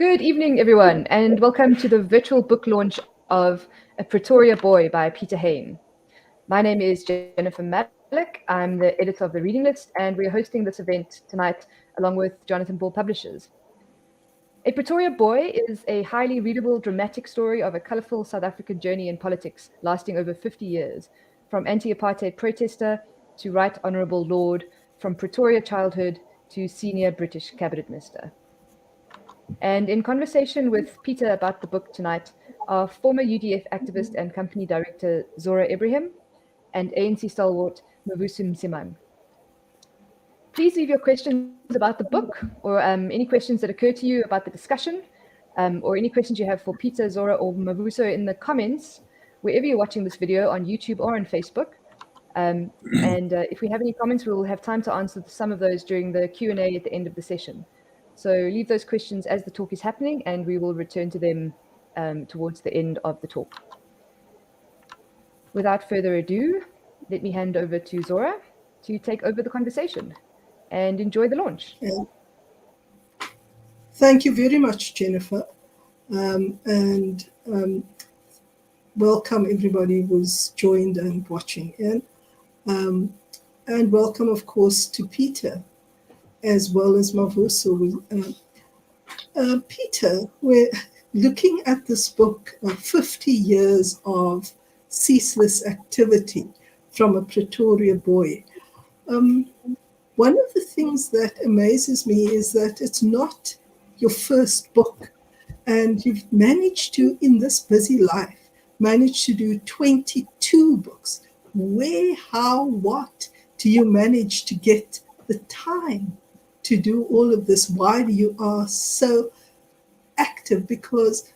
Good evening, everyone, and welcome to the virtual book launch of A Pretoria Boy by Peter Hain. My name is Jennifer Malik. I'm the editor of the reading list, and we're hosting this event tonight along with Jonathan Ball Publishers. A Pretoria Boy is a highly readable, dramatic story of a colourful South African journey in politics lasting over 50 years, from anti-apartheid protester to Right Honourable Lord, from Pretoria childhood to senior British cabinet minister. And in conversation with Peter about the book tonight are former UDF activist and company director Zohra Ebrahim and ANC stalwart Mavuso Msimang. Please leave your questions about the book or any questions that occur to you about the discussion or any questions you have for Peter, Zohra, or Mavuso in the comments wherever you're watching this video on YouTube or on Facebook. And if we have any comments, we'll have time to answer some of those during the Q&A at the end of the session. So leave those questions as the talk is happening, and we will return to them towards the end of the talk. Without further ado, let me hand over to Zohra to take over the conversation and enjoy the launch. Thank you very much, Jennifer. Welcome everybody who's joined and watching in. And welcome, of course, to Peter, as well as Mavuso. Peter, we're looking at this book, 50 years of ceaseless activity from A Pretoria Boy. One of the things that amazes me is that it's not your first book, and you've managed to, in this busy life, manage to do 22 books. Where, how, what do you manage to get the time to do all of this while you are so active? Because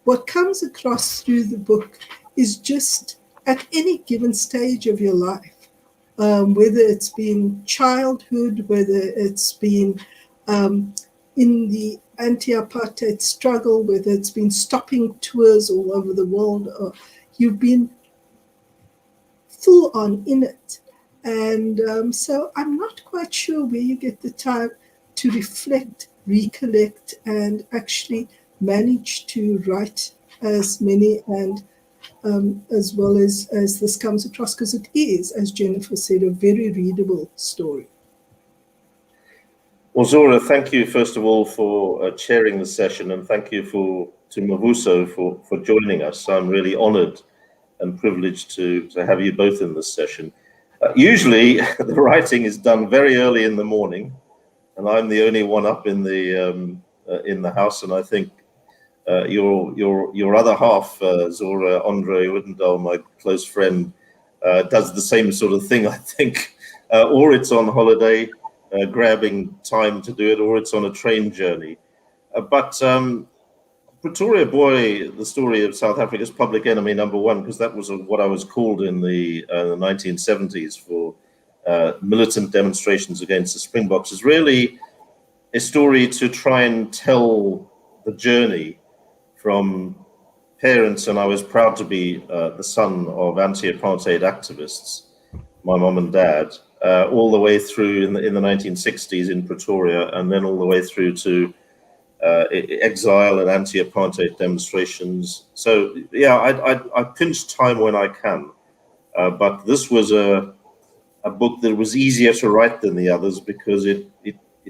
what comes across through the book is just at any given stage of your life, whether it's been childhood, whether it's been in the anti-apartheid struggle, whether it's been stopping tours all over the world, or you've been full on in it. And so I'm not quite sure where you get the time to reflect, recollect, and actually manage to write as many and as well as this comes across, because it is, as Jennifer said, a very readable story. Well, Zohra, thank you first of all for chairing the session, and thank you to Mavuso for joining us. I'm really honoured and privileged to have you both in this session. Usually the writing is done very early in the morning, and I'm the only one up in the house, and I think your other half, Zohra, Andre Wittendal, my close friend, does the same sort of thing, I think, or it's on holiday, grabbing time to do it, or it's on a train journey. But Pretoria Boy, the story of South Africa's public enemy #1, because that was what I was called in the 1970s for militant demonstrations against the Springboks, is really a story to try and tell the journey from parents, and I was proud to be the son of anti-apartheid activists, my mom and dad, all the way through in the 1960s in Pretoria, and then all the way through to exile and anti-apartheid demonstrations. So yeah, I pinch time when I can, but this was a book that was easier to write than the others because it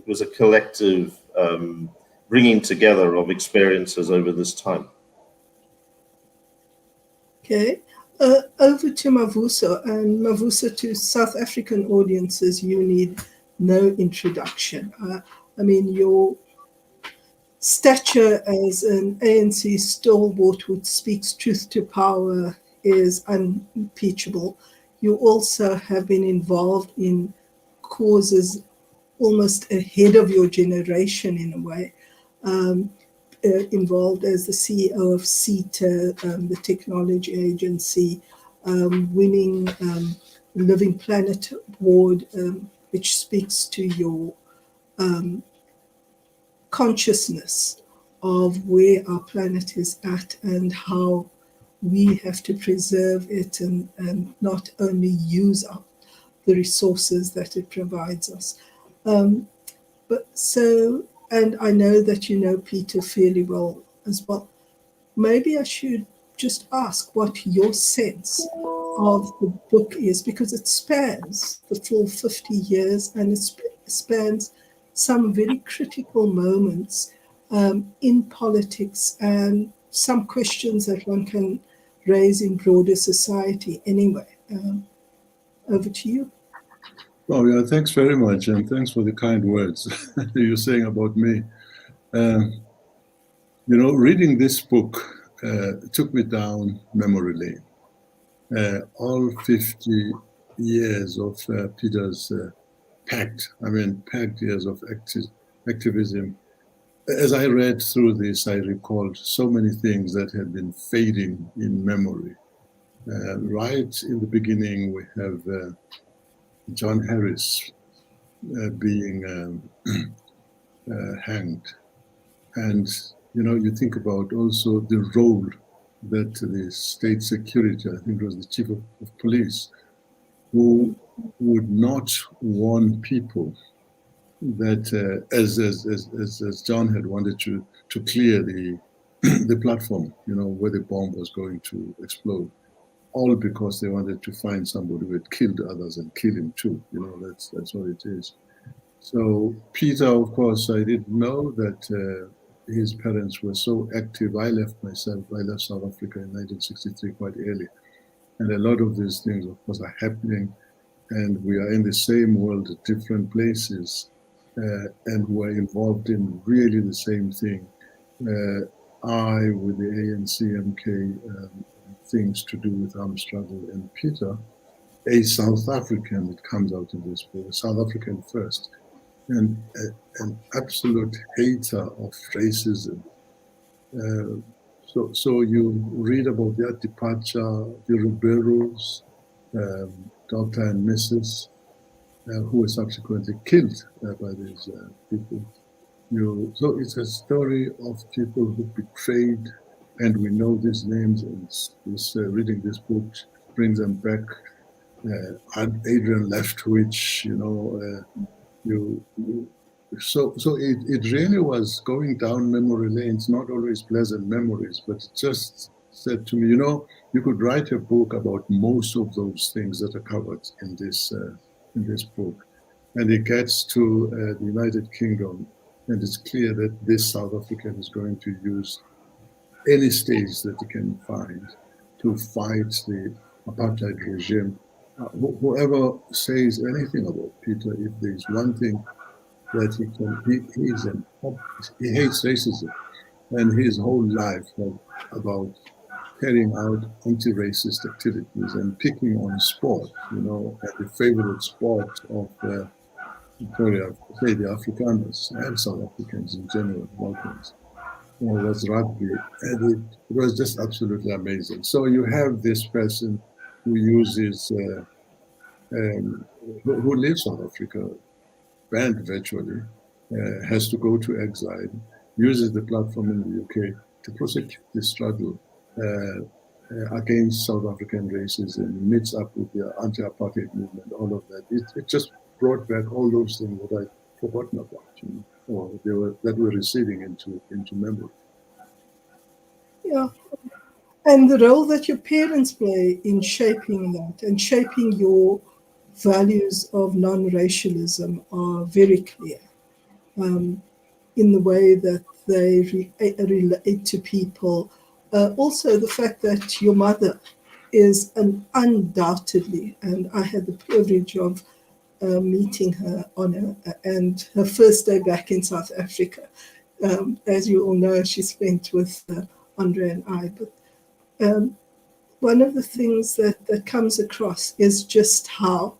was a collective bringing together of experiences over this time. Okay, over to Mavuso. And Mavuso, to South African audiences, you need no introduction. I mean, your stature as an ANC stalwart who speaks truth to power is unimpeachable. You also have been involved in causes almost ahead of your generation in a way, involved as the CEO of CETA, the technology agency, winning Living Planet Award, which speaks to your consciousness of where our planet is at and how we have to preserve it and not only use up the resources that it provides us. But so and I know that you know Peter fairly well as well. Maybe I should just ask what your sense of the book is, because it spans the full 50 years and it spans some very critical moments in politics and some questions that one can raise in broader society. Anyway, over to you. Oh, yeah, thanks very much, and thanks for the kind words you're saying about me. Reading this book took me down memory lane. All 50 years of Peter's packed years of activism. As I read through this, I recalled so many things that had been fading in memory. Right in the beginning, we have John Harris being hanged. And, you think about also the role that the state security, I think it was the chief of police, who would not warn people that, as John had wanted to clear the platform, where the bomb was going to explode, all because they wanted to find somebody who had killed others and kill him too. That's what it is. So Peter, of course, I didn't know that his parents were so active. I left South Africa in 1963 quite early. And a lot of these things, of course, are happening. And we are in the same world at different places. And we're involved in really the same thing. I, with the ANC, MK, things to do with armed struggle, and Peter, a South African, it comes out in this book, South African first, and an absolute hater of racism. So you read about their departure, the Riberos, Dr. and Mrs., who were subsequently killed by these people. So it's a story of people who betrayed, and we know these names, and reading this book brings them back. Adrian Leftwich, so it really was going down memory lanes, not always pleasant memories, but it just said to me, you could write a book about most of those things that are covered in this book. And it gets to the United Kingdom, and it's clear that this South African is going to use any stage that he can find to fight the apartheid regime. Whoever says anything about Peter, if there's one thing that he hates racism, and his whole life was about carrying out anti-racist activities and picking on sport, the favorite sport of Pretoria, say the Afrikaners and South Africans in general, Balkans, was rugby, and it was just absolutely amazing. So you have this person who uses, who leaves South Africa, banned virtually, has to go to exile, uses the platform in the UK to prosecute the struggle against South African racism, meets up with the anti-apartheid movement, all of that. It just brought back all those things that I'd forgotten about, or that were receding into memory. Yeah. And the role that your parents play in shaping that and shaping your values of non-racialism are very clear in the way that they relate to people. Also, the fact that your mother is undoubtedly, and I had the privilege of meeting her and her first day back in South Africa. As you all know, she spent with Andre and I. But one of the things that comes across is just how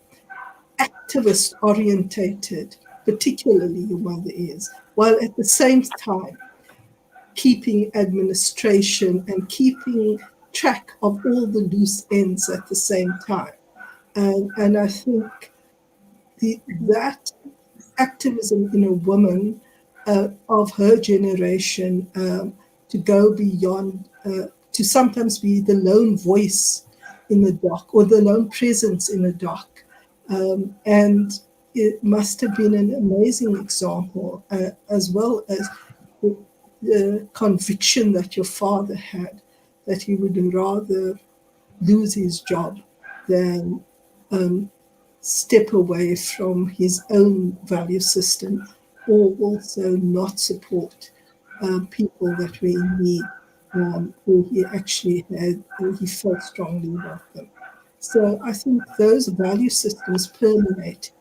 activist orientated, particularly your mother is, while at the same time keeping administration and keeping track of all the loose ends at the same time. And I think that activism in a woman of her generation to go beyond, to sometimes be the lone voice in the dark or the lone presence in the dark. And it must have been an amazing example, as well as the conviction that your father had, that he would rather lose his job than step away from his own value system, or also not support people that were in need, who he actually had, he felt strongly about them. So I think those value systems permeate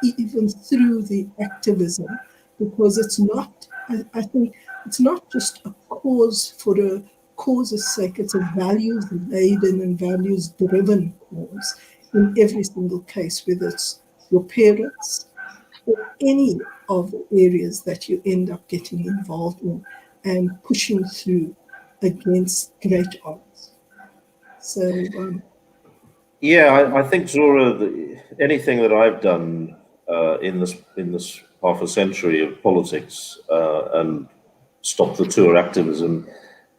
even through the activism, because it's not, I think it's not just a cause for a cause's sake, it's a values laden and values driven cause in every single case, whether it's your parents or any of the areas that you end up getting involved in and pushing through against great odds. So, Yeah, I think, Zohra, anything that I've done in this half a century of politics and stop the tour activism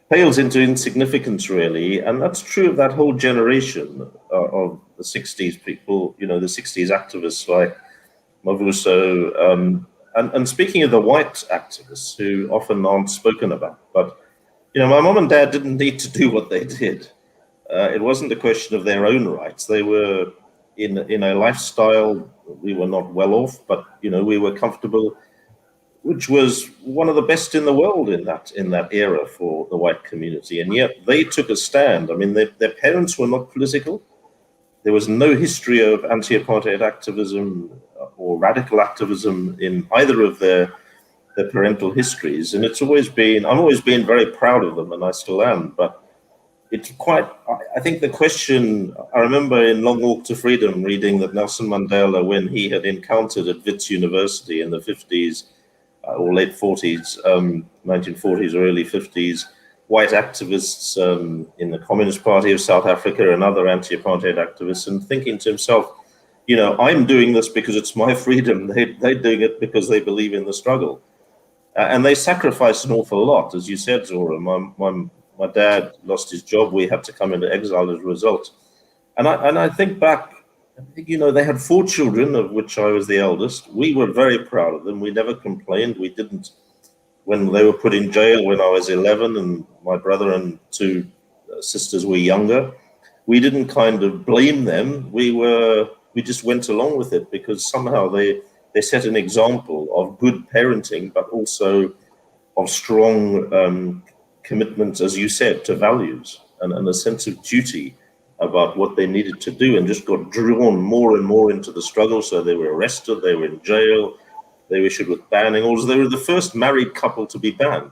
pales into insignificance, really, and that's true of that whole generation of the '60s people. You know, the '60s activists like Mavuso, and speaking of the white activists who often aren't spoken about, but you know, my mom and dad didn't need to do what they did. It wasn't a question of their own rights. They were in a lifestyle. We were not well off, but you know, we were comfortable, which was one of the best in the world in that era for the white community. And yet they took a stand. I mean, their parents were not political. There was no history of anti-apartheid activism or radical activism in either of their parental histories. And I've always been very proud of them, and I still am. But it's quite, I think the question, I remember in Long Walk to Freedom reading that Nelson Mandela, when he had encountered at Wits University in the 50s or late 40s, 1940s or early 50s, white activists in the Communist Party of South Africa and other anti-apartheid activists, and thinking to himself, you know, I'm doing this because it's my freedom. They're doing it because they believe in the struggle. And they sacrificed an awful lot, as you said, Zohra. My dad lost his job. We had to come into exile as a result. And I think back, you know, they had 4 children, of which I was the eldest. We were very proud of them. We never complained. We didn't, when they were put in jail when I was 11 and my brother and 2 sisters were younger, we didn't kind of blame them. We just went along with it because somehow they set an example of good parenting, but also of strong commitment, as you said, to values and a sense of duty about what they needed to do, and just got drawn more and more into the struggle. So they were arrested, they were in jail, they were issued with banning orders. They were the first married couple to be banned.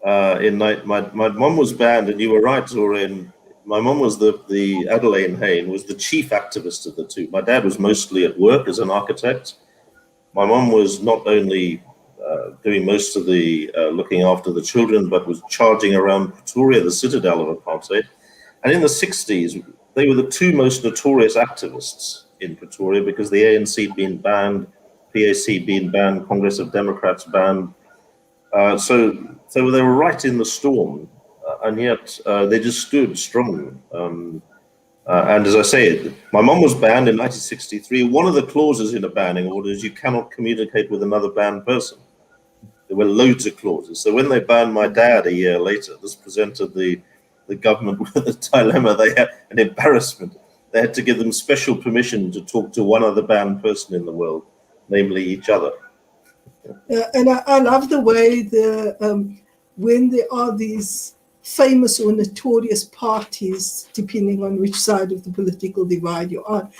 My mom was banned, and you were right, Zohra. My mom was the Adelaide Hain was the chief activist of the two. My dad was mostly at work as an architect. My mom was not only doing most of the looking after the children, but was charging around Pretoria, the citadel of apartheid. And in the 60s, they were the 2 most notorious activists in Pretoria because the ANC had been banned, PAC been banned, Congress of Democrats banned. So they were right in the storm, and yet they just stood strong. And as I said, my mom was banned in 1963. One of the clauses in a banning order is you cannot communicate with another banned person. There were loads of clauses. So when they banned my dad a year later, this presented the government with a dilemma. They had an embarrassment. They had to give them special permission to talk to one other banned person in the world, namely each other. And I love the way when there are these famous or notorious parties, depending on which side of the political divide you're on,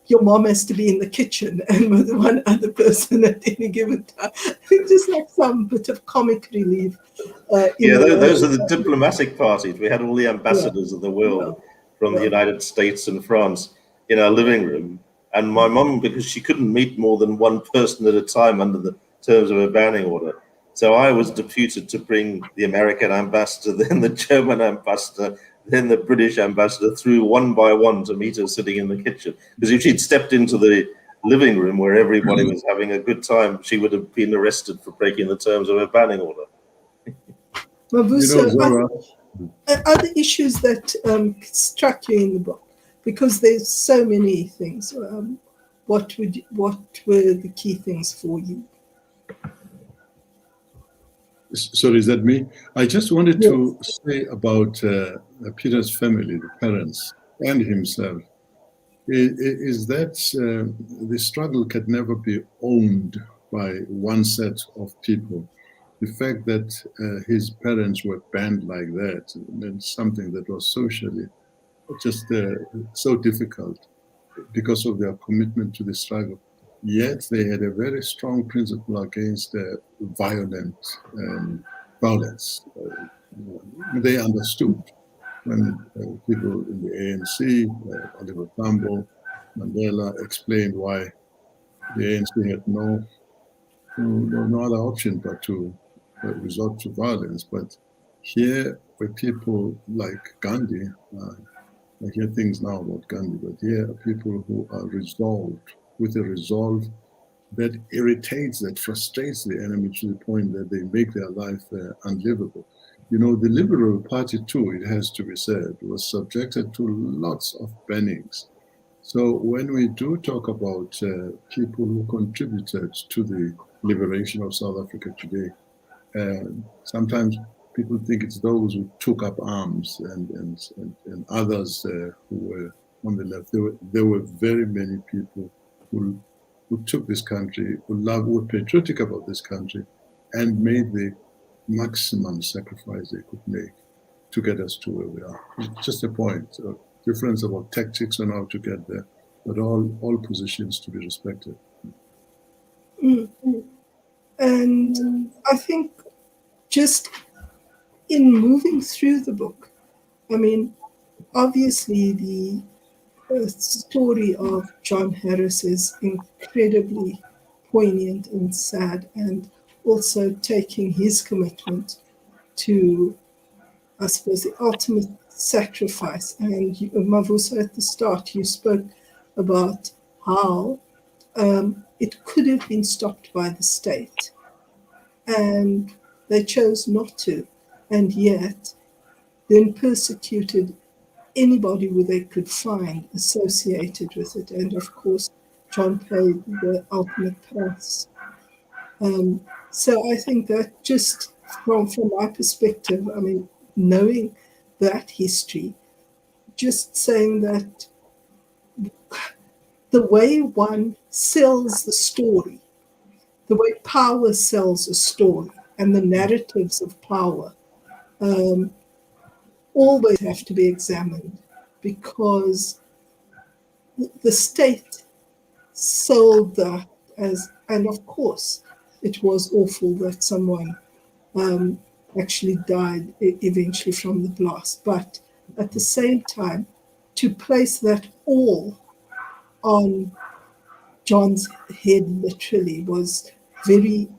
your mom has to be in the kitchen and with one other person at any given time. It's just like some bit of comic relief. Those are the diplomatic parties. We had all the ambassadors of the world from the United States and France in our living room. And my mom, because she couldn't meet more than one person at a time under the terms of a banning order, so I was deputed to bring the American ambassador, then the German ambassador, then the British ambassador through one by one to meet her sitting in the kitchen. Because if she'd stepped into the living room where everybody was having a good time, she would have been arrested for breaking the terms of a banning order. Mavuso, other issues that struck you in the book, because there's so many things. what were the key things for you? Sorry, is that me? I just wanted Yes. to say about Peter's family, the parents, and himself, is that the struggle can never be owned by one set of people. The fact that his parents were banned like that meant something that was socially just so difficult because of their commitment to the struggle. Yet they had a very strong principle against violence. They understood when people in the ANC, Oliver Tambo, Mandela, explained why the ANC had no other option but to resort to violence. But here, where people like Gandhi, I hear things now about Gandhi, but here are people who are resolved, with a resolve that irritates, that frustrates the enemy to the point that they make their life unlivable. You know, the Liberal Party too, it has to be said, was subjected to lots of bannings. So when we do talk about people who contributed to the liberation of South Africa today, sometimes people think it's those who took up arms and others who were on the left. There were very many people who took this country, who were patriotic about this country, and made the maximum sacrifice they could make to get us to where we are. It's just a point of difference about tactics on how to get there, but all positions to be respected. And I think just in moving through the book, I mean, obviously the story of John Harris is incredibly poignant and sad, and also taking his commitment to, I suppose, the ultimate sacrifice. And Mavuso, at the start, you spoke about how it could have been stopped by the state, and they chose not to, and yet then persecuted anybody who they could find associated with it. And of course, John paid the ultimate price. So I think that just from my perspective, I mean, knowing that history, just saying that the way one sells the story, the way power sells a story, and the narratives of power always have to be examined, because the state sold that as, and of course, it was awful that someone actually died eventually from the blast. But at the same time, to place that all on John's head literally was very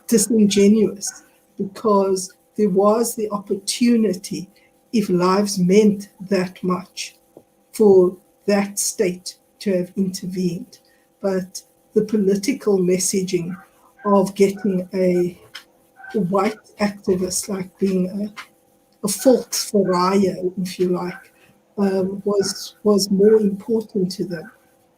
disingenuous, because there was the opportunity, if lives meant that much, for that state to have intervened. But the political messaging of getting a white activist, like being a false pariah, if you like, was more important to them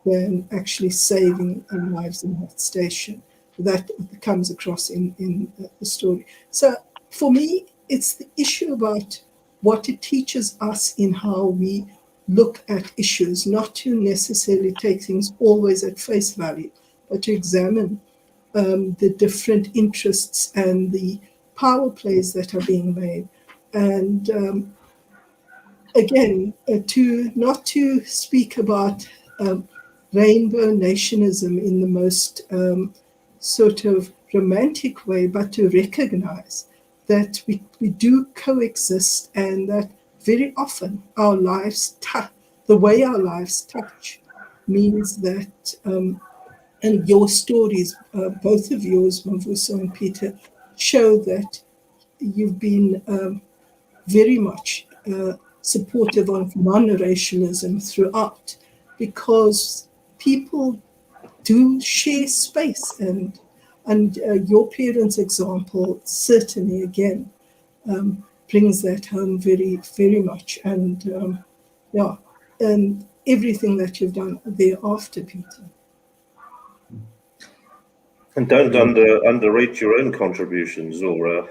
than actually saving lives in that station. That comes across in the story. So for me, it's the issue about what it teaches us in how we look at issues, not to necessarily take things always at face value, but to examine the different interests and the power plays that are being made. And again, not to speak about rainbow nationism in the most sort of romantic way, but to recognize that we do coexist, and that very often our lives the way our lives touch means that, and your stories, both of yours, Mavuso and Peter, show that you've been very much supportive of non-racialism throughout, because people do share space, and your parents' example certainly again brings that home very, very much. And and everything that you've done thereafter, Peter. And don't underrate your own contributions, or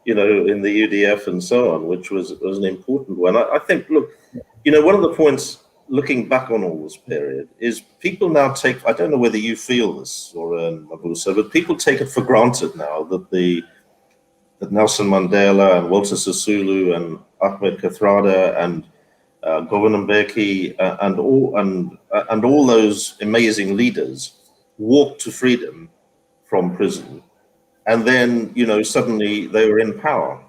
you know, in the UDF and so on, which was an important one. I think, look, you know, one of the points looking back on all this period is people now take, I don't know whether you feel this, or Mavuso, but people take it for granted now that that Nelson Mandela and Walter Sisulu and Ahmed Kathrada and Govan Mbeki and all those amazing leaders walked to freedom from prison, and then, you know, suddenly they were in power.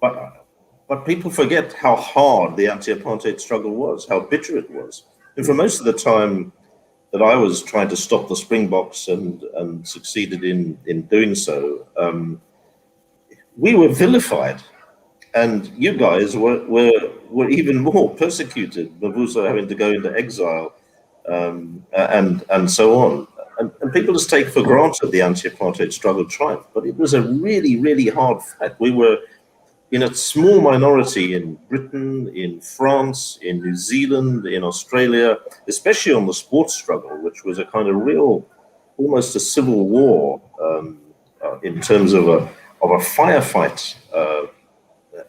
But people forget how hard the anti-apartheid struggle was, how bitter it was. And for most of the time that I was trying to stop the Springboks and succeeded in doing so, we were vilified, and you guys were even more persecuted. Mavuso having to go into exile, and so on. And people just take for granted the anti-apartheid struggle triumph, but it was a really, really hard fight. We were in a small minority in Britain, in France, in New Zealand, in Australia, especially on the sports struggle, which was a kind of real, almost a civil war in terms of a firefight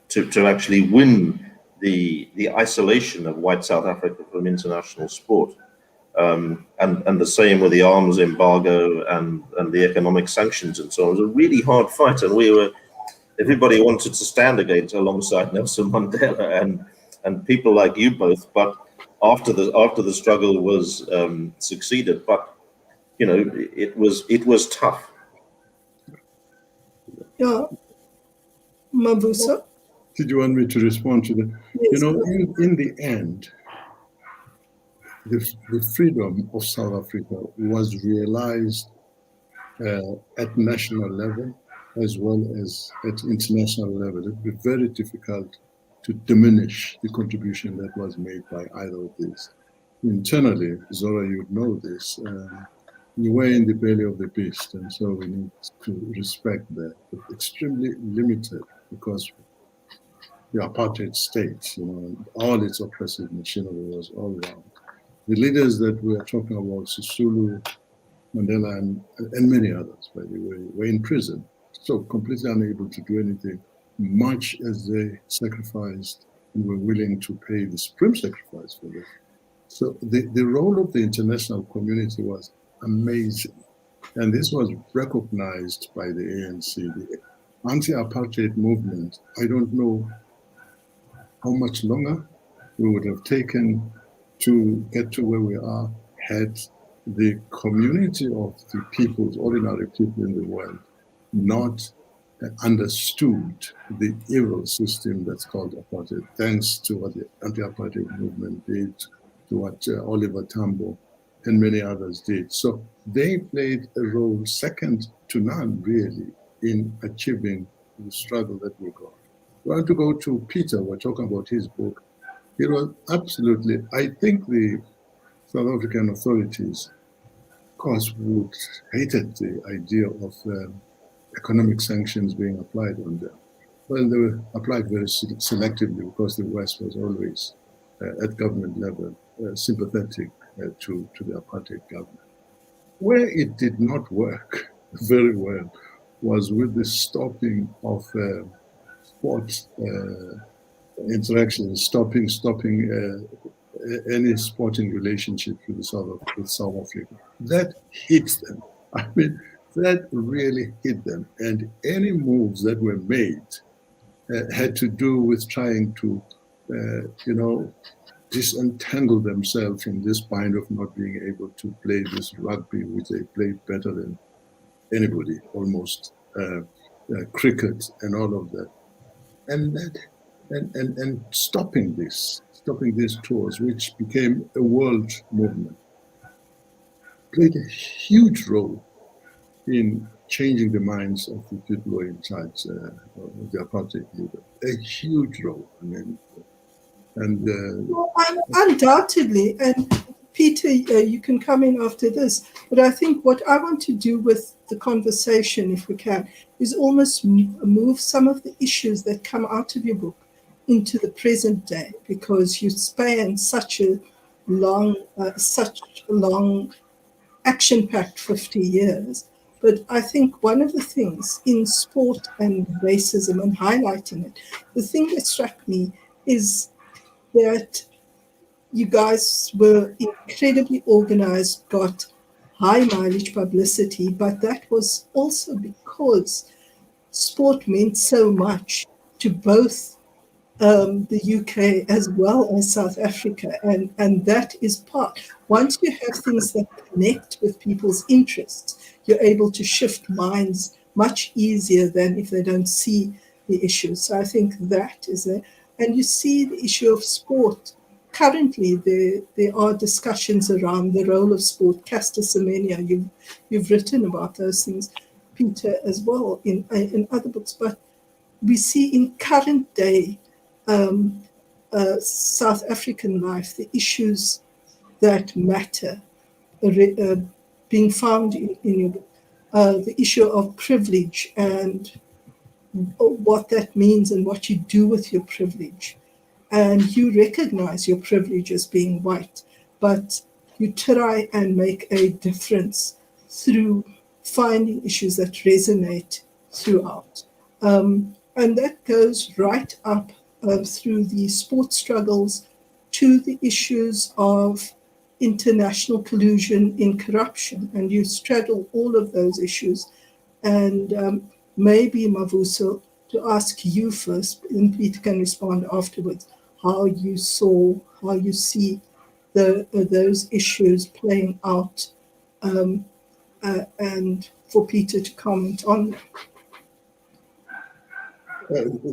to actually win the isolation of white South Africa from international sport. And the same with the arms embargo and the economic sanctions and so on. It was a really hard fight, and everybody wanted to stand alongside Nelson Mandela and people like you both. But after the struggle was succeeded, but you know, it was tough. Yeah, Mavuso. Did you want me to respond to that? Yes. You know, in the end, the freedom of South Africa was realized at national level as well as at international level. It would be very difficult to diminish the contribution that was made by either of these. Internally, Zohra, you know this, we were in the belly of the beast, and so we need to respect that. But extremely limited because the apartheid state, you know, all its oppressive machinery was all around. The leaders that we are talking about, Sisulu, Mandela, and many others, by the way, were in prison, so completely unable to do anything, much as they sacrificed and were willing to pay the supreme sacrifice for this. So the role of the international community was amazing. And this was recognized by the ANC. The anti-apartheid movement, I don't know how much longer we would have taken to get to where we are had the community of the peoples, ordinary people in the world, not understood the evil system that's called apartheid, thanks to what the anti-apartheid movement did, to what Oliver Tambo and many others did. So they played a role second to none, really, in achieving the struggle that we got. We want to go to Peter. We're talking about his book. It was absolutely, I think the South African authorities, of course, hated the idea of economic sanctions being applied on them. Well, they were applied very selectively because the West was always, at government level, sympathetic to the apartheid government. Where it did not work very well was with the stopping of sports interactions, stopping any sporting relationship with South Africa. That hit them. I mean, that really hit them. And any moves that were made had to do with trying to, disentangle themselves from this bind of not being able to play this rugby, which they played better than anybody, almost, cricket and all of that. And stopping these tours, which became a world movement, played a huge role in changing the minds of the people who are in charge of the apartheid leader. A huge role. I mean, well, undoubtedly, and Peter, you can come in after this, but I think what I want to do with the conversation, if we can, is almost move some of the issues that come out of your book into the present day, because you span such a such long, action-packed 50 years. But I think one of the things in sport and racism and highlighting it, the thing that struck me is that you guys were incredibly organized, got high mileage publicity, but that was also because sport meant so much to both the UK as well as South Africa. And that is part. Once you have things that connect with people's interests, you're able to shift minds much easier than if they don't see the issues. So I think that is it. And you see the issue of sport. Currently, there are discussions around the role of sport. Caster Semenya, you've written about those things, Peter, as well in other books. But we see in current day South African life, the issues that matter being found in your book, the issue of privilege and what that means and what you do with your privilege. And you recognize your privilege as being white, but you try and make a difference through finding issues that resonate throughout. And that goes right up through the sports struggles to the issues of international collusion in corruption. And you straddle all of those issues. And maybe, Mavuso, to ask you first, and Peter can respond afterwards, how you see those issues playing out, and for Peter to comment on that.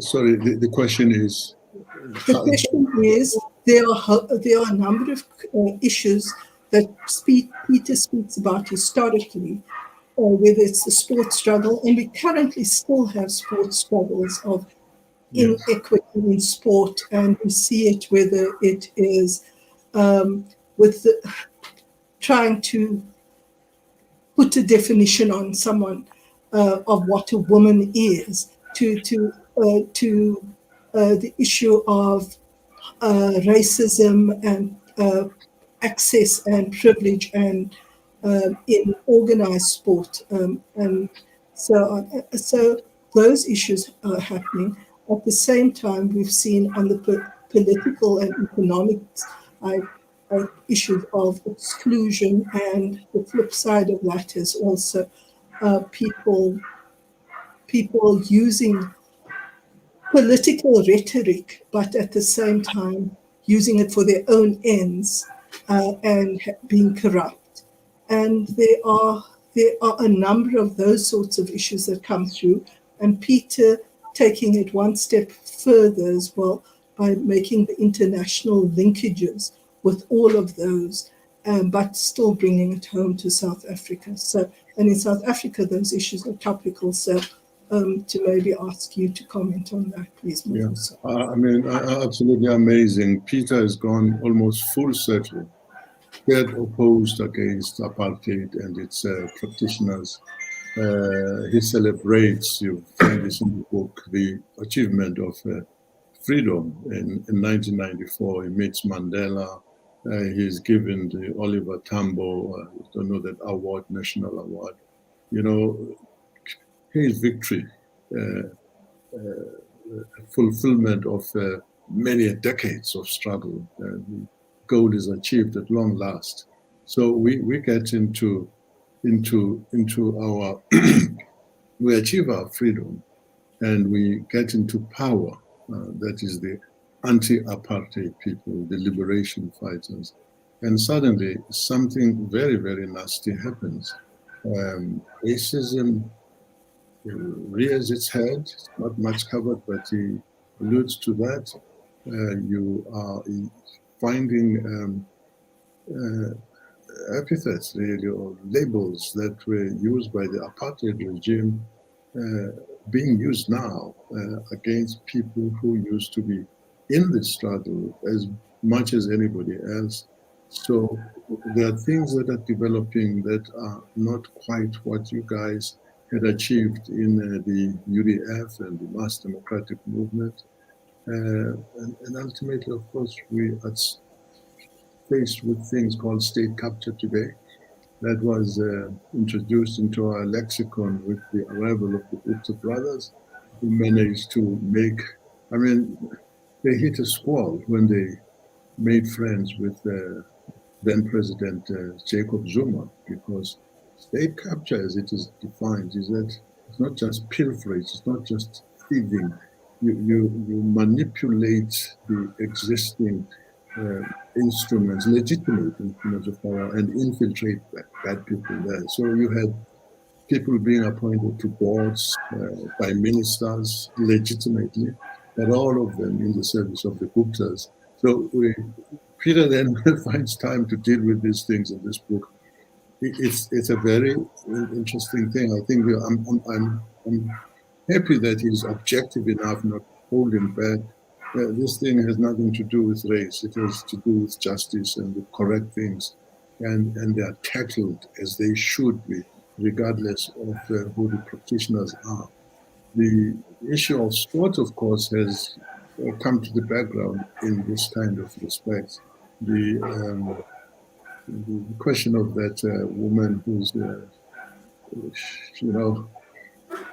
Sorry, the question is? The question is, there are a number of issues that Peter speaks about historically, whether it's the sports struggle, and we currently still have sports struggles of inequity in sport, and we see it whether it is with trying to put a definition on someone of what a woman is, to the issue of racism and access and privilege and in organized sport and so on. So those issues are happening. At the same time, we've seen on the political and economic issues of exclusion, and the flip side of that is also people using political rhetoric, but at the same time using it for their own ends and being corrupt. And there are a number of those sorts of issues that come through, and Peter taking it one step further as well by making the international linkages with all of those, but still bringing it home to South Africa. So, and in South Africa, those issues are topical. So, to maybe ask you to comment on that, please. Yeah, I mean, absolutely amazing. Peter has gone almost full circle. Dead opposed against apartheid and its practitioners. He celebrates, you find this in the book, the achievement of freedom in 1994. He meets Mandela. He's given the Oliver Tambo, I don't know, that award, national award. You know, his victory, fulfillment of many decades of struggle. The goal is achieved at long last. So we get into our, we achieve our freedom and we get into power. That is the anti-apartheid people, the liberation fighters. And suddenly something very, very nasty happens. Racism rears its head. It's not much covered, but he alludes to that. You are finding epithets, really, or labels that were used by the apartheid regime being used now against people who used to be in the struggle as much as anybody else. So there are things that are developing that are not quite what you guys had achieved in the UDF and the mass democratic movement. And ultimately, of course, we faced with things called state capture today. That was introduced into our lexicon with the arrival of the Gupta brothers, who managed to make, I mean, they hit a squall when they made friends with then President Jacob Zuma, because state capture, as it is defined, is that it's not just pilferage, it's not just thieving. You manipulate the existing instruments, legitimate instruments of power, and infiltrate bad people there. So you had people being appointed to boards by ministers legitimately, but all of them in the service of the Guptas. So Peter then finds time to deal with these things in this book. It's a very interesting thing. I think I'm happy that he's objective enough, not holding back. This thing has nothing to do with race. It has to do with justice and the correct things, and they are tackled as they should be, regardless of who the practitioners are. The issue of sport, of course, has come to the background in this kind of respect. The question of that woman whose,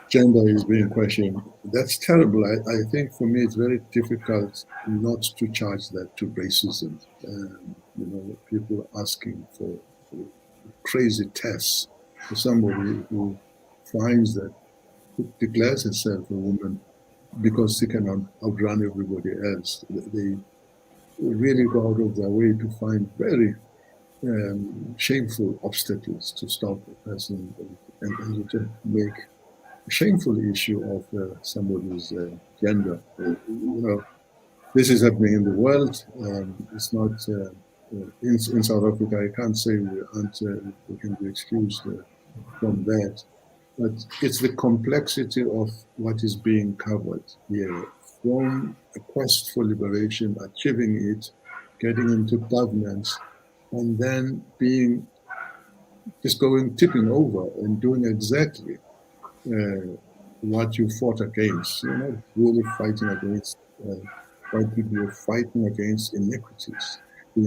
gender is being questioned, that's terrible. I think for me it's very difficult not to charge that to racism. People asking for crazy tests for somebody who finds that, who declares herself a woman because she can outrun everybody else. They really go out of their way to find very shameful obstacles to stop a person and to make a shameful issue of somebody's gender. This is happening in the world. It's not in South Africa. I can't say we can be excused from that. But it's the complexity of what is being covered here, from a quest for liberation, achieving it, getting into governance, and then tipping over and doing exactly what you fought against. You're not really fighting against white people, you're fighting against inequities, the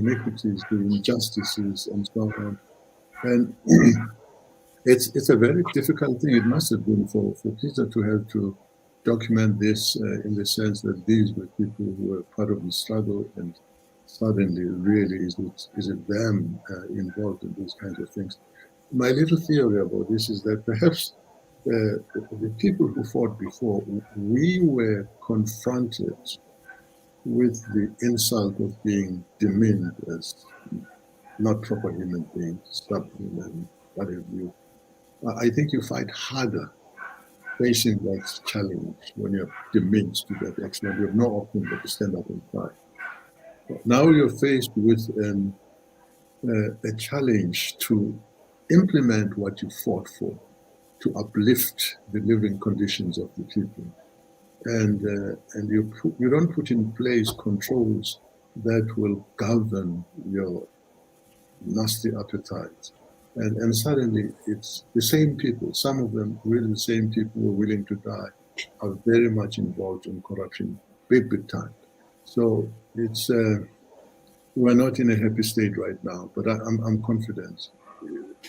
injustices, and so on. And it's a very difficult thing. It must have been for Peter to have to document this in the sense that these were people who were part of the struggle, and suddenly, really, is it them involved in these kinds of things? My little theory about this is that perhaps the people who fought before, we were confronted with the insult of being demeaned as not proper human beings, stubborn and what have you. I think you fight harder facing that challenge when you're demeaned to that extent. You have no option but to stand up and fight. Now you're faced with a challenge to implement what you fought for, to uplift the living conditions of the people. And you don't put in place controls that will govern your nasty appetite. And suddenly it's the same people, some of them really the same people who are willing to die, are very much involved in corruption, big time. So it's we're not in a happy state right now, but I'm confident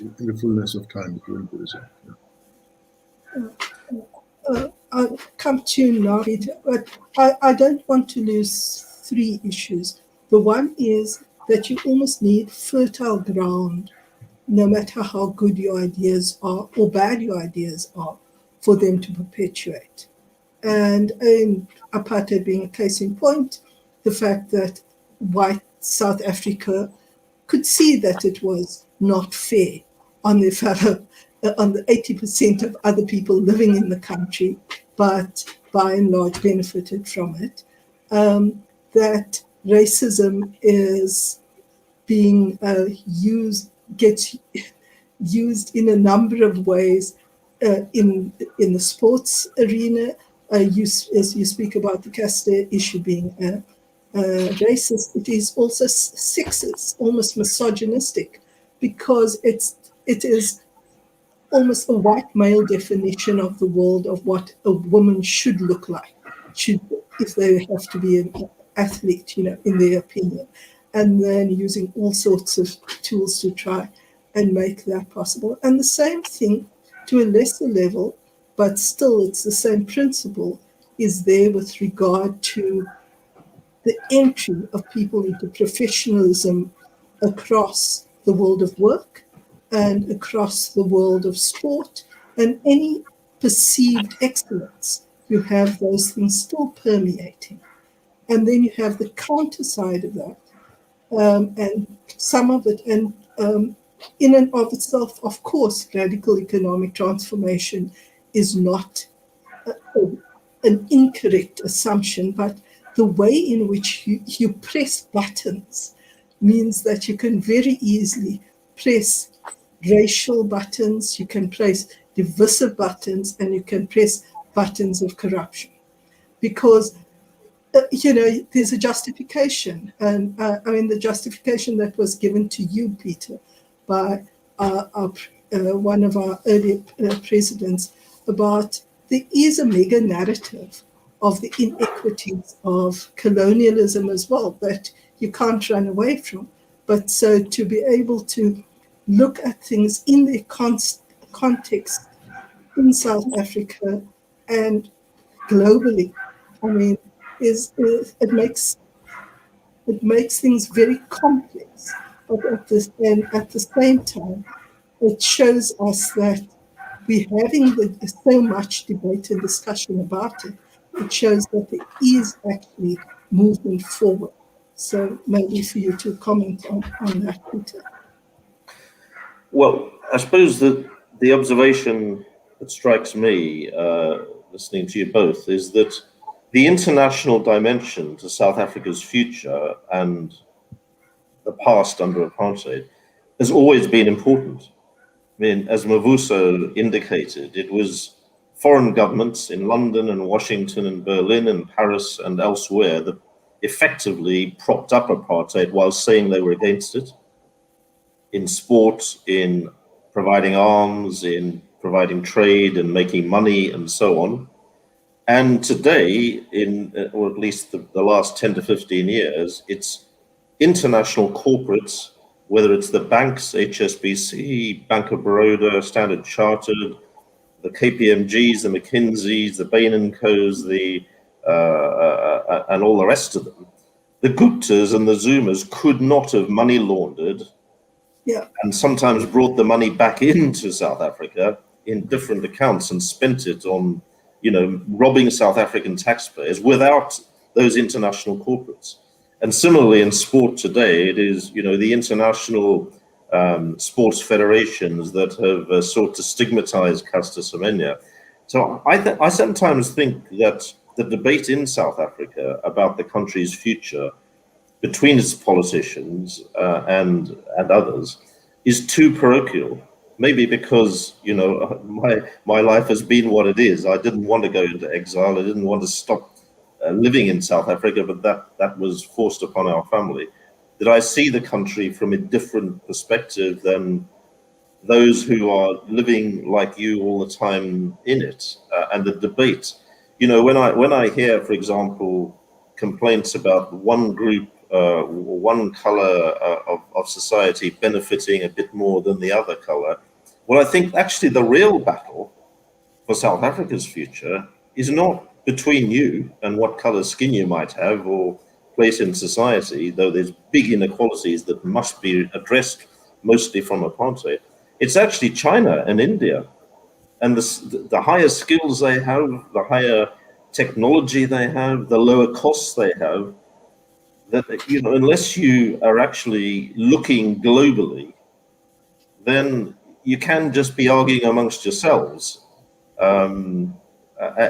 in the fullness of time it will be resolved. I'll come to you now, Peter, but I don't want to lose three issues. The one is that you almost need fertile ground, no matter how good your ideas are or bad your ideas are, for them to perpetuate. And in apartheid being a case in point, the fact that white South Africa could see that it was not fair on the 80% of other people living in the country, but by and large benefited from it, that racism is being gets used in a number of ways in the sports arena. As you speak about the caste issue being racist, it is also sexist, almost misogynistic, because it is almost a white male definition of the world of what a woman should look like, if they have to be an athlete, in their opinion. and then using all sorts of tools to try and make that possible. And the same thing to a lesser level, but still it's the same principle, is there with regard to the entry of people into professionalism across the world of work and across the world of sport, and any perceived excellence. You have those things still permeating. And then you have the counter side of that, and some of it, and in and of itself, of course, radical economic transformation is not an incorrect assumption, but the way in which you press buttons means that you can very easily press racial buttons, you can press divisive buttons, and you can press buttons of corruption. Because there's a justification, and I mean the justification that was given to you, Peter, by one of our earlier presidents, about there is a mega narrative of the inequities of colonialism as well that you can't run away from. But so to be able to look at things in their context in South Africa and globally, I mean, it makes things very complex, but at the same time, it shows us that we're having so much debate and discussion about it. It shows that there is actually movement forward. So maybe for you to comment on that, Peter. Well, I suppose that the observation that strikes me, listening to you both, is that the international dimension to South Africa's future and the past under apartheid has always been important. I mean, as Mavuso indicated, it was foreign governments in London and Washington and Berlin and Paris and elsewhere that effectively propped up apartheid while saying they were against it. In sport, in providing arms, in providing trade and making money and so on. And today, or at least the last 10 to 15 years, it's international corporates, whether it's the banks, HSBC, Bank of Baroda, Standard Chartered, the KPMGs, the McKinseys, the Bain & Co's, and all the rest of them. The Guptas and the Zumas could not have money laundered and sometimes brought the money back into South Africa in different accounts and spent it on, robbing South African taxpayers without those international corporates. And similarly in sport today, it is, the international sports federations that have sought to stigmatize Caster Semenya. So I sometimes think that the debate in South Africa about the country's future between its politicians and others is too parochial. Maybe because, my life has been what it is. I didn't want to go into exile. I didn't want to stop living in South Africa, but that was forced upon our family. That I see the country from a different perspective than those who are living like you all the time in it, and the debate. When I hear, for example, complaints about one group or one color of society benefiting a bit more than the other color, well, I think actually the real battle for South Africa's future is not between you and what color skin you might have or place in society, though there's big inequalities that must be addressed mostly from apartheid. It's actually China and India, and the higher skills they have, the higher technology they have, the lower costs they have, that, unless you are actually looking globally, then you can just be arguing amongst yourselves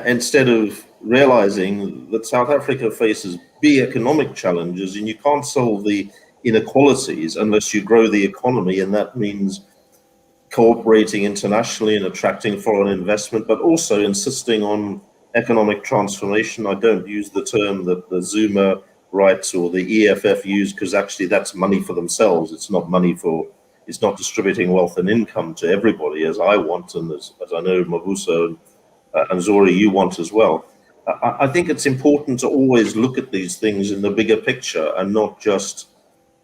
instead of realizing that South Africa faces big economic challenges, and you can't solve the inequalities unless you grow the economy, and that means cooperating internationally and attracting foreign investment, but also insisting on economic transformation. I don't use the term that the Zuma rights or the EFF use, because actually that's money for themselves. It's not money it's not distributing wealth and income to everybody as I want, and as I know Mavuso and Zohra, you want as well. I think it's important to always look at these things in the bigger picture and not just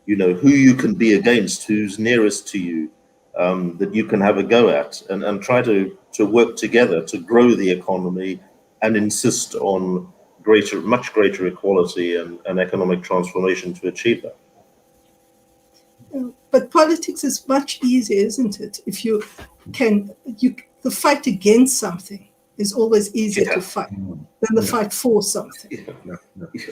you know, who you can be against, who's nearest to you, that you can have a go at, and try to work together to grow the economy and insist on much greater equality and economic transformation to achieve that. But politics is much easier, isn't it? If you can, the fight against something is always easier to fight than the fight for something.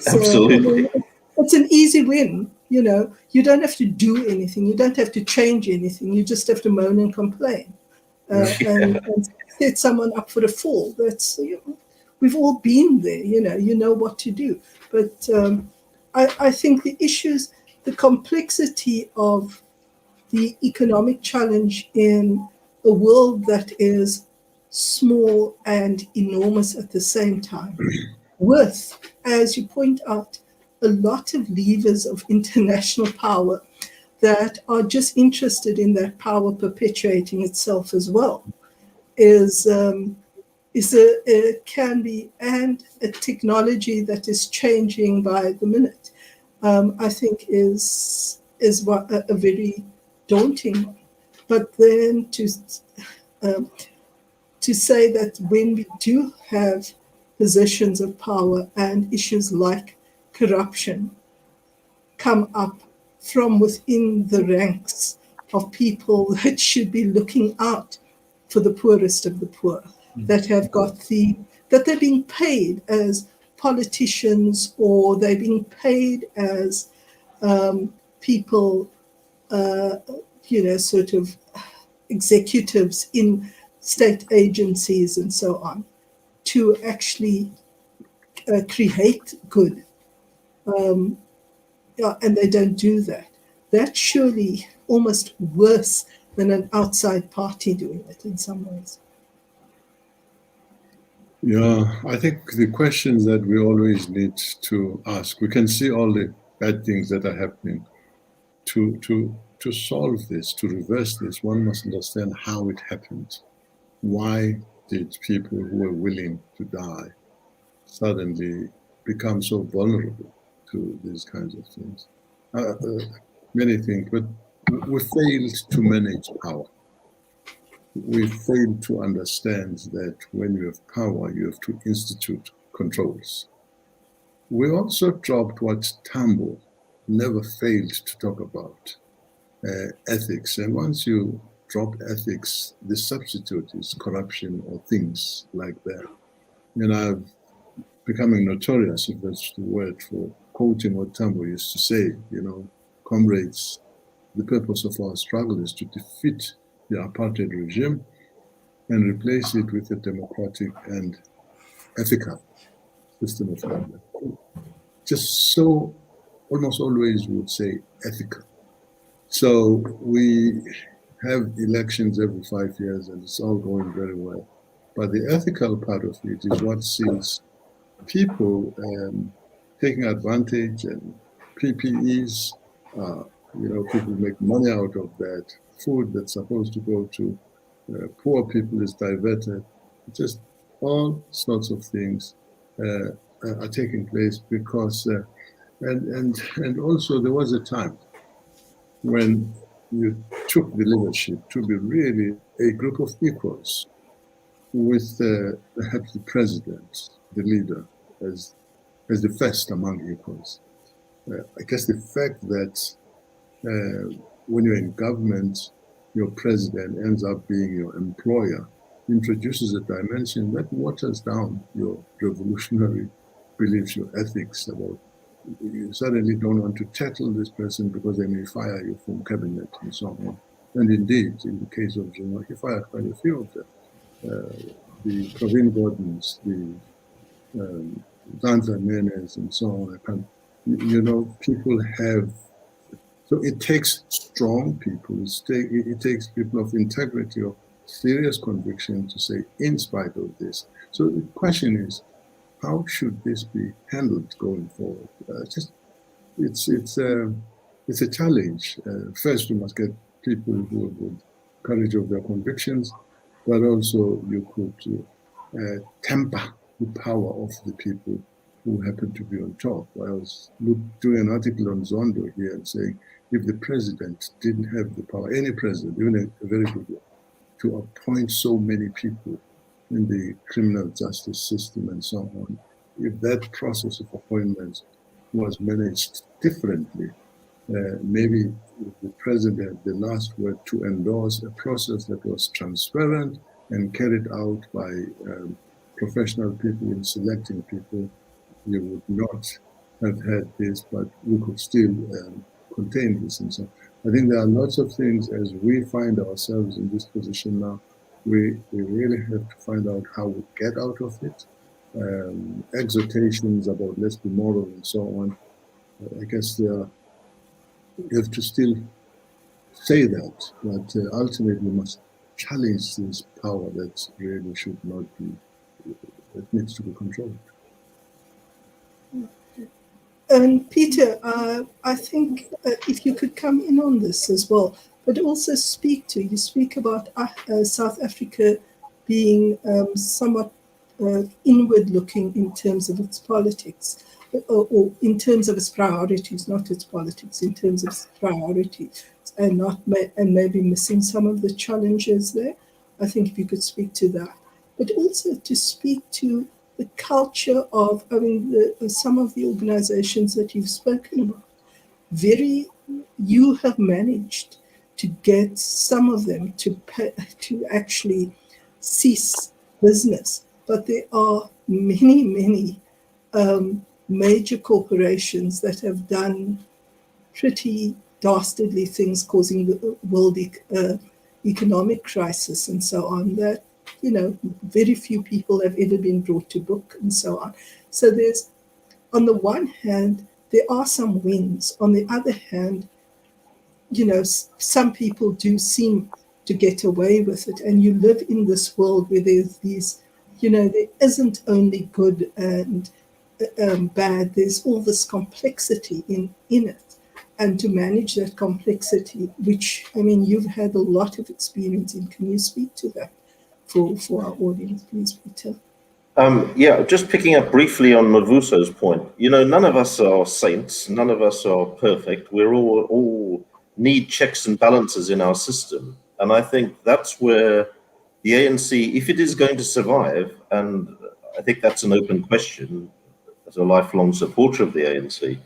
So, Absolutely. I mean, it's an easy win. You know, you don't have to do anything. You don't have to change anything. You just have to moan and complain and set someone up for a fall. That's, you know, we've all been there. You know what to do. But I think the issues, the complexity of the economic challenge in a world that is small and enormous at the same time, with, as you point out, a lot of levers of international power that are just interested in that power perpetuating itself as well, can be, and a technology that is changing by the minute, I think is a very daunting one. But then to say that when we do have positions of power and issues like corruption come up from within the ranks of people that should be looking out for the poorest of the poor, that have got that they're being paid as politicians, or they're being paid as people, sort of executives in state agencies and so on, to actually create good. And they don't do that. That's surely almost worse than an outside party doing it in some ways. Yeah, I think the questions that we always need to ask, we can see all the bad things that are happening. To solve this, to reverse this, one must understand how it happened. Why did people who were willing to die suddenly become so vulnerable to these kinds of things? Many things, but we failed to manage power. We failed to understand that when you have power, you have to institute controls. We also dropped what Tambo never failed to talk about, ethics. And once you drop ethics, the substitute is corruption or things like that. And I've becoming notorious, if that's the word, for quoting what Tambo used to say, comrades, the purpose of our struggle is to defeat the apartheid regime and replace it with a democratic and ethical system of government. Just so, almost always would say ethical. So we have elections every 5 years and it's all going very well. But the ethical part of it is what sees people taking advantage, and PPEs, people make money out of that. Food that's supposed to go to poor people is diverted. Just all sorts of things are taking place because, and also there was a time when you took the leadership to be really a group of equals, with perhaps the president, the leader, as the first among equals. I guess the fact that when you're in government, your president ends up being your employer introduces a dimension that waters down your revolutionary beliefs, your ethics about you suddenly don't want to tackle this person because they may fire you from cabinet and so on. And indeed, in the case of Zuma, he fired quite a few of them. The Provin Gordons, the Zanza Menes and so on. People have, so it takes strong people, it takes people of integrity, of serious conviction to say, in spite of this. So the question is, how should this be handled going forward? It's a challenge. First, you must get people who have good courage of their convictions, but also you could temper the power of the people who happened to be on top. I was doing an article on Zondo here and saying, if the president didn't have the power, any president, even a very good one, to appoint so many people in the criminal justice system and so on, if that process of appointments was managed differently, maybe the president had the last word to endorse a process that was transparent and carried out by professional people in selecting people, you would not have had this, but we could still contain this. And so I think there are lots of things as we find ourselves in this position now. We really have to find out how we get out of it. Exhortations about let's be moral and so on. I guess you have to still say that, but ultimately must challenge this power that really should not be, that needs to be controlled. And Peter, I think if you could come in on this as well, but also you speak about South Africa being somewhat inward-looking in terms of its politics, or in terms of its priorities, not its politics, in terms of its priorities, and maybe missing some of the challenges there. I think if you could speak to that, but also to speak to the culture of, some of the organizations that you've spoken about. You have managed to get some of them to actually cease business, but there are many major corporations that have done pretty dastardly things, causing the world economic crisis and so on, that very few people have ever been brought to book and so on. So there's, on the one hand, there are some wins. On the other hand, some people do seem to get away with it. And you live in this world where there's these, there isn't only good and bad. There's all this complexity in it. And to manage that complexity, which, you've had a lot of experience in. Can you speak to that for our audience, please, Peter? Yeah, just picking up briefly on Mavuso's point. None of us are saints. None of us are perfect. We're all need checks and balances in our system. And I think that's where the ANC, if it is going to survive, and I think that's an open question, as a lifelong supporter of the ANC,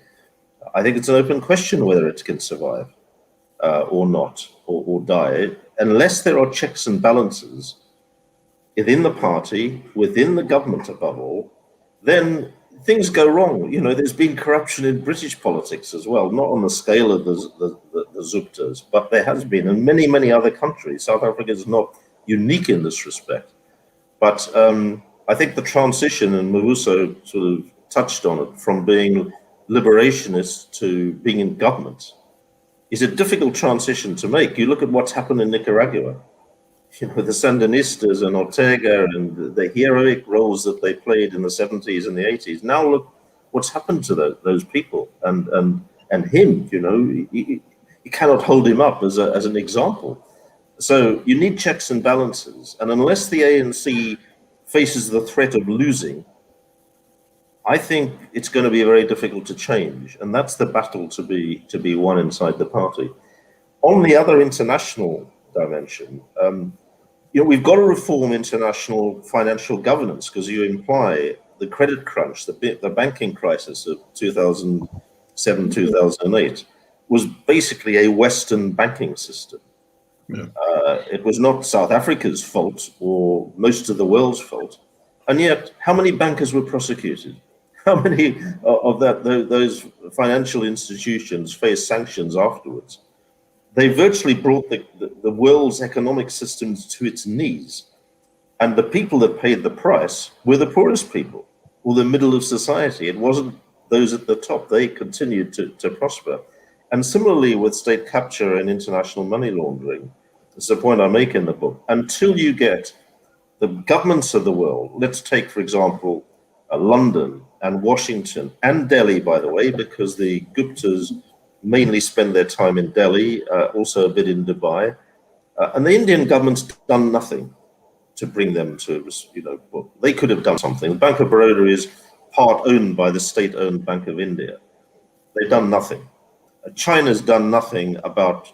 I think it's an open question whether it can survive or not, or die, unless there are checks and balances within the party, within the government above all. Then things go wrong. There's been corruption in British politics as well, not on the scale of the Zuptas, but there has been in many other countries. South Africa is not unique in this respect. But I think the transition, and Mavuso sort of touched on it, from being liberationist to being in government, is a difficult transition to make. You look at what's happened in Nicaragua. The Sandinistas and Ortega and the heroic roles that they played in the 70s and the 80s. Now look what's happened to those people and him. You cannot hold him up as an example. So you need checks and balances, and unless the ANC faces the threat of losing, I think it's going to be very difficult to change, and that's the battle to be won inside the party. On the other international dimension, we've got to reform international financial governance, because you imply the credit crunch, the banking crisis of 2007, 2008 was basically a Western banking system. Yeah. It was not South Africa's fault or most of the world's fault. And yet, how many bankers were prosecuted? How many of those financial institutions faced sanctions afterwards? They virtually brought the world's economic systems to its knees. And the people that paid the price were the poorest people, or the middle of society. It wasn't those at the top. They continued to prosper. And similarly with state capture and international money laundering, this is a point I make in the book, until you get the governments of the world, let's take, for example, London and Washington and Delhi, by the way, because the Guptas mainly spend their time in Delhi, also a bit in Dubai. And the Indian government's done nothing to bring them to, well, they could have done something. The Bank of Baroda is part owned by the state-owned Bank of India. They've done nothing. China's done nothing about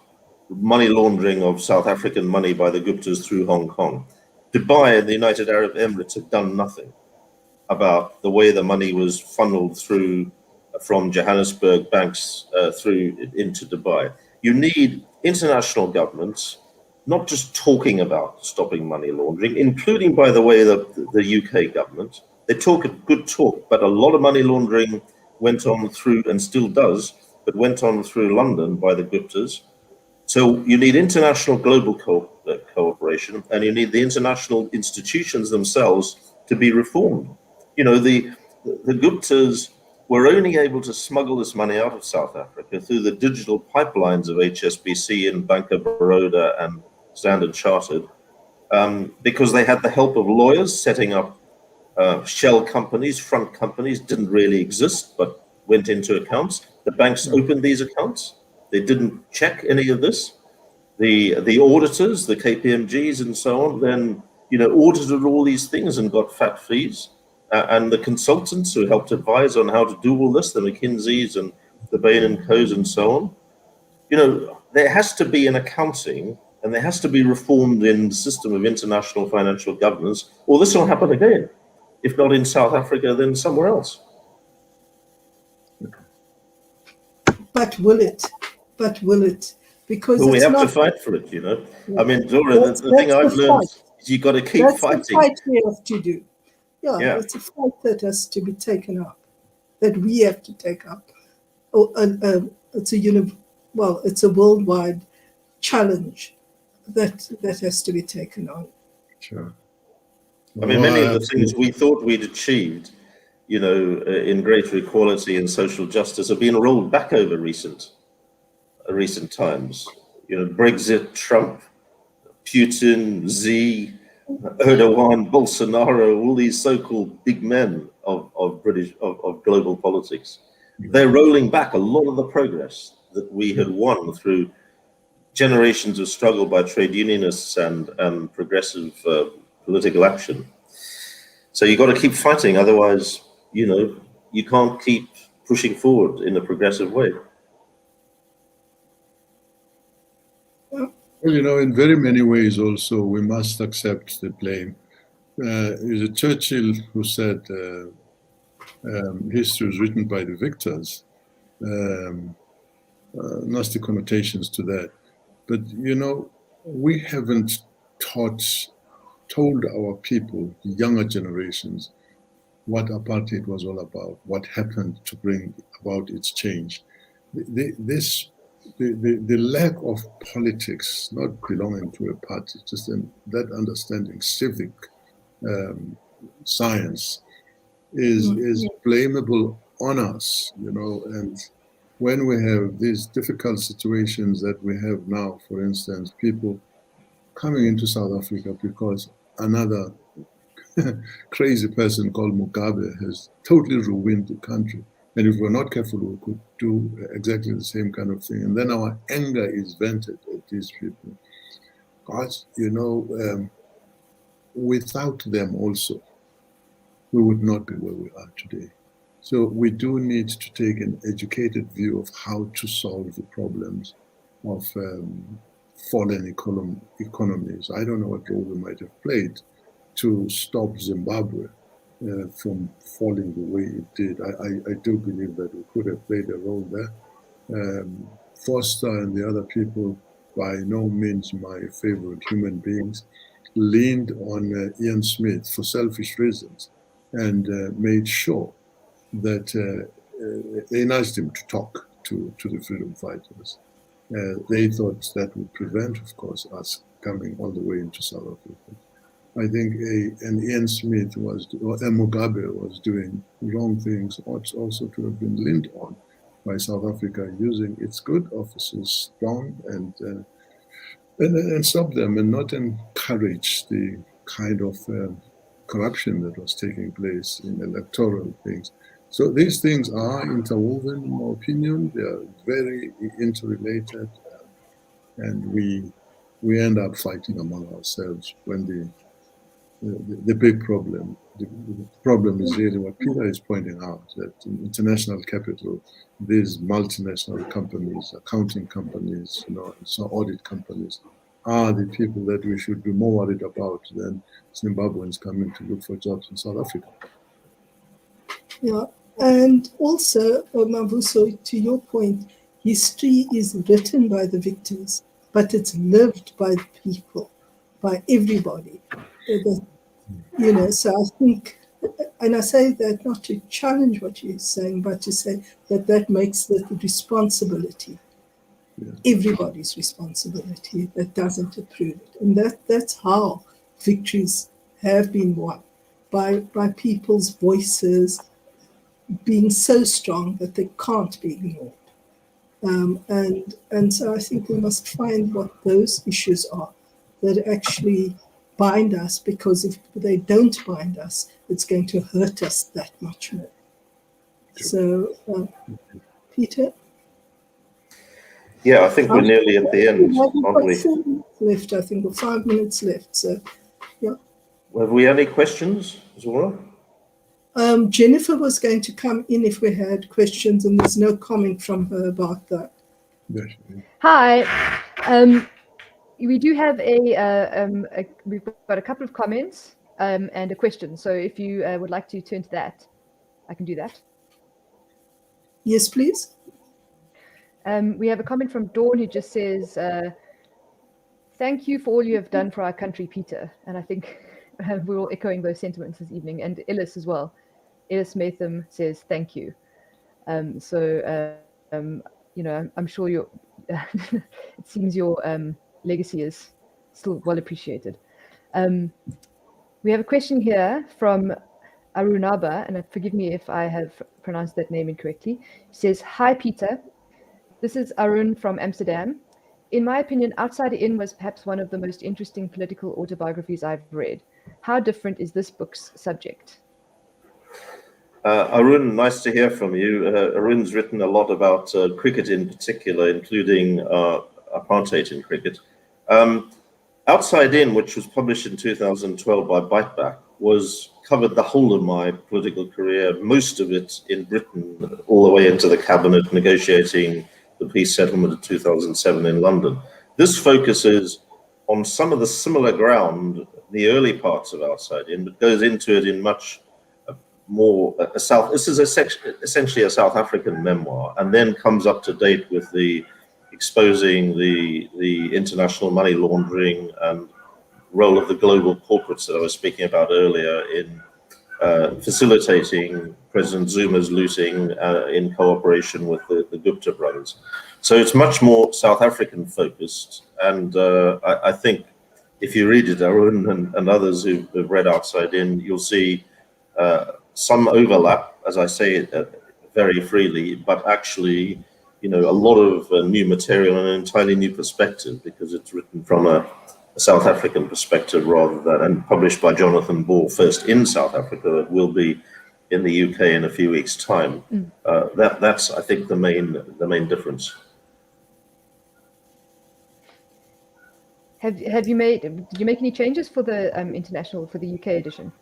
money laundering of South African money by the Guptas through Hong Kong. Dubai and the United Arab Emirates have done nothing about the way the money was funneled through from Johannesburg banks through into Dubai. You need international governments not just talking about stopping money laundering, including, by the way, the UK government. They talk a good talk, but a lot of money laundering went on through, and still does, but went on through London by the Guptas. So you need international global cooperation, and you need the international institutions themselves to be reformed. You know, the Guptas were only able to smuggle this money out of South Africa through the digital pipelines of HSBC and Bank of Baroda and Standard Chartered, because they had the help of lawyers setting up shell companies, front companies, didn't really exist, but went into accounts. The banks opened these accounts. They didn't check any of this. The auditors, the KPMGs and so on, then, you know, audited all these things and got fat fees. And the consultants who helped advise on how to do all this, the McKinseys and the Bain & Co's and so on, you know, there has to be an accounting, and there has to be reformed in the system of international financial governance, or this will happen again. If not in South Africa, then somewhere else. But will it? But will it? Because well, we have not, to fight for it, you know. Yeah. I mean, Zohra, the thing I've learned is you've got to keep fighting. That's the fight we have to do. Yeah, it's a fight that has to be taken up, that we have to take up. It's a worldwide challenge that has to be taken on. Sure. I mean, many of the things we thought we'd achieved, you know, in greater equality and social justice have been rolled back over recent times. You know, Brexit, Trump, Putin, Xi, Erdogan, Bolsonaro, all these so-called big men of global politics. They're rolling back a lot of the progress that we had won through generations of struggle by trade unionists and progressive political action. So you've got to keep fighting, otherwise, you know, you can't keep pushing forward in a progressive way. Well, you know, in very many ways also, we must accept the blame. It was Churchill who said, history is written by the victors. Nasty connotations to that. But, you know, we haven't told our people, the younger generations, what apartheid was all about, what happened to bring about its change. The lack of politics, not belonging to a party, just in that understanding, civic science, is blamable on us, you know. And when we have these difficult situations that we have now, for instance, people coming into South Africa because another crazy person called Mugabe has totally ruined the country. And if we're not careful, we could do exactly the same kind of thing. And then our anger is vented at these people. Because, you know, without them also, we would not be where we are today. So we do need to take an educated view of how to solve the problems of fallen economies. I don't know what role we might have played to stop Zimbabwe from falling the way it did. I do believe that we could have played a role there. Foster and the other people, by no means my favorite human beings, leaned on Ian Smith for selfish reasons and made sure that they nudged him to talk to the freedom fighters. They thought that would prevent, of course, us coming all the way into South Africa. I think an Ian Smith or Mugabe was doing wrong things, ought also to have been leaned on by South Africa, using its good officers strong and stop them and not encourage the kind of corruption that was taking place in electoral things. So these things are interwoven, in my opinion. They are very interrelated, and we end up fighting among ourselves when the big problem. The problem is really what Peter is pointing out, that in international capital, these multinational companies, accounting companies, and so audit companies, are the people that we should be more worried about than Zimbabweans coming to look for jobs in South Africa. Yeah, and also, Mavuso, to your point, history is written by the victims, but it's lived by the people, by everybody. So I think, and I say that not to challenge what you're saying, but to say that that makes the responsibility, everybody's responsibility that doesn't approve it. And that's how victories have been won, by people's voices being so strong that they can't be ignored. And so I think we must find what those issues are that actually bind us, because if they don't bind us, it's going to hurt us that much more. So, Peter? Yeah, I think we're nearly at the end, aren't we? 4 minutes left, I think, or 5 minutes left. So, yeah. Have we any questions, Zohra? Jennifer was going to come in if we had questions, and there's no comment from her about that. Hi. We do have we've got a couple of comments and a question. So if you would like to turn to that, I can do that. Yes, please. We have a comment from Dawn who just says, thank you for all you have done for our country, Peter. And I think we're all echoing those sentiments this evening. And Ellis as well. Ellis Matham says, thank you. I'm sure your it seems your legacy is still well appreciated. We have a question here from Arunaba, and forgive me if I have pronounced that name incorrectly. He says, hi, Peter. This is Arun from Amsterdam. In my opinion, Outsider In was perhaps one of the most interesting political autobiographies I've read. How different is this book's subject? Arun, nice to hear from you. Arun's written a lot about cricket in particular, including apartheid in cricket. Outside In, which was published in 2012 by Biteback, covered the whole of my political career, most of it in Britain, all the way into the cabinet negotiating the peace settlement of 2007 in London. This focuses on some of the similar ground, the early parts of Outside In, but goes into it in much more this is essentially a South African memoir, and then comes up to date with exposing the international money laundering and role of the global corporates that I was speaking about earlier in facilitating President Zuma's looting in cooperation with the Gupta brothers. So it's much more South African focused, and I think if you read it, Arun and others who've read Outside In, you'll see some overlap, as I say very freely, but actually, a lot of new material and an entirely new perspective, because it's written from a South African perspective rather than, and published by Jonathan Ball first in South Africa. It will be in the UK in a few weeks' time. That's, I think, the main difference. Did you make any changes for the for the UK edition?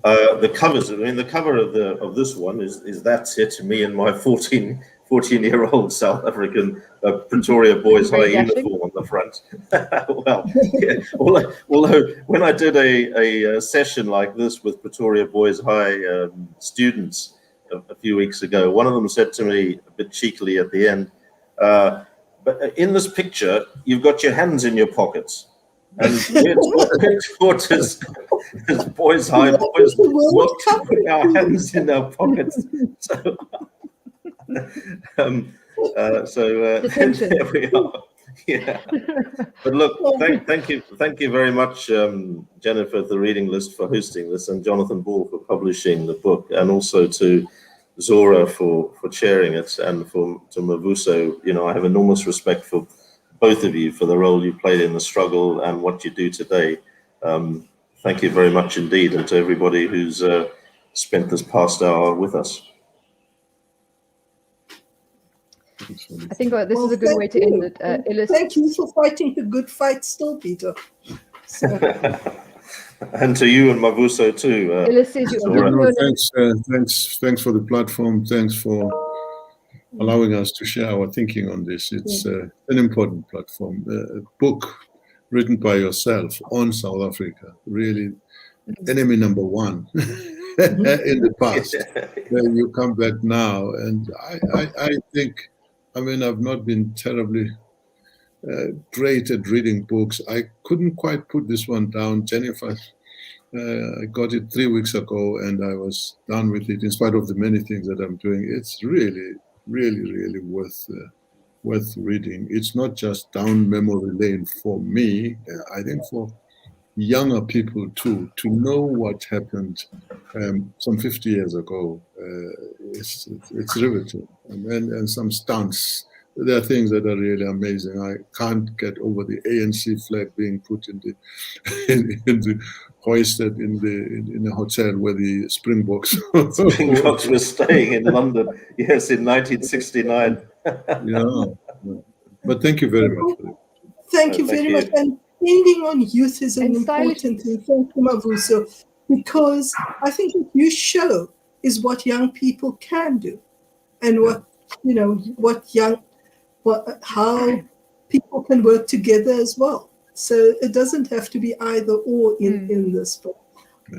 The covers. I mean, the cover of this one is that's it. Me in my 14-year-old South African Pretoria Boys High uniform on the front. Well, yeah, although when I did a session like this with Pretoria Boys High students a few weeks ago, one of them said to me a bit cheekily at the end, "But in this picture, you've got your hands in your pockets." And headquarters as Boys High boys want to put our hands in our pockets. So, there we are. Yeah. But look, thank you very much, Jennifer, the reading list, for hosting this, and Jonathan Ball for publishing the book, and also to Zohra for chairing it, and to Mavuso. I have enormous respect for both of you for the role you played in the struggle and what you do today. Thank you very much indeed, and to everybody who's spent this past hour with us. I think this is a good way to end it. Thank you for fighting the good fight still, Peter. So. And to you and Mavuso too. Ellis says you Zohra. Thanks for the platform. Thanks for allowing us to share our thinking on this. It's an important platform. A book written by yourself on South Africa, really enemy number one in the past. Then you come back now, and I think, I mean, I've not been terribly great at reading books. I couldn't quite put this one down. Jennifer, I got it 3 weeks ago, and I was done with it in spite of the many things that I'm doing. It's really, really, really worth reading. It's not just down memory lane for me. I think for younger people too, to know what happened some 50 years ago, it's riveting. And some stunts. There are things that are really amazing. I can't get over the ANC flag being put in the hoisted in a hotel where the Springboks were staying in London. Yes, in 1969. Yeah. But thank you very much for it. Thank you very much. And ending on youth is an important thing. Thank you, Mavuso, because I think what you show is what young people can do, and how people can work together as well. So it doesn't have to be either or in this book.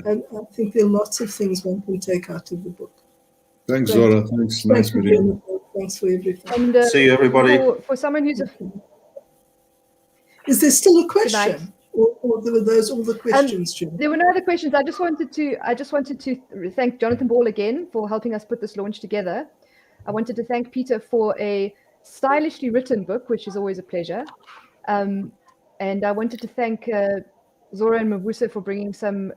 And I think there are lots of things one can take out of the book. Thanks, Zohra. Thanks. Nice video. Thanks for everything. And, see you, everybody. For someone who's Is there still a question? Or were those all the questions, Jim? There were no other questions. I just wanted to thank Jonathan Ball again for helping us put this launch together. I wanted to thank Peter for a stylishly written book, which is always a pleasure. And I wanted to thank Zohra and Mavuso for bringing some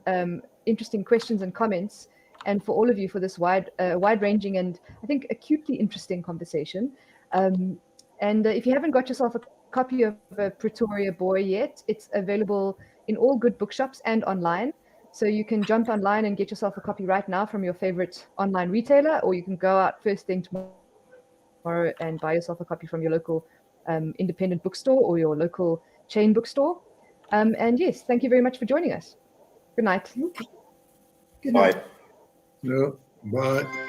interesting questions and comments, and for all of you for this wide-ranging and I think acutely interesting conversation. And if you haven't got yourself a copy of A Pretoria Boy yet, it's available in all good bookshops and online. So you can jump online and get yourself a copy right now from your favorite online retailer, or you can go out first thing tomorrow and buy yourself a copy from your local independent bookstore or your local chain bookstore. And yes, thank you very much for joining us. Good night. Good night. Bye. Yeah, bye.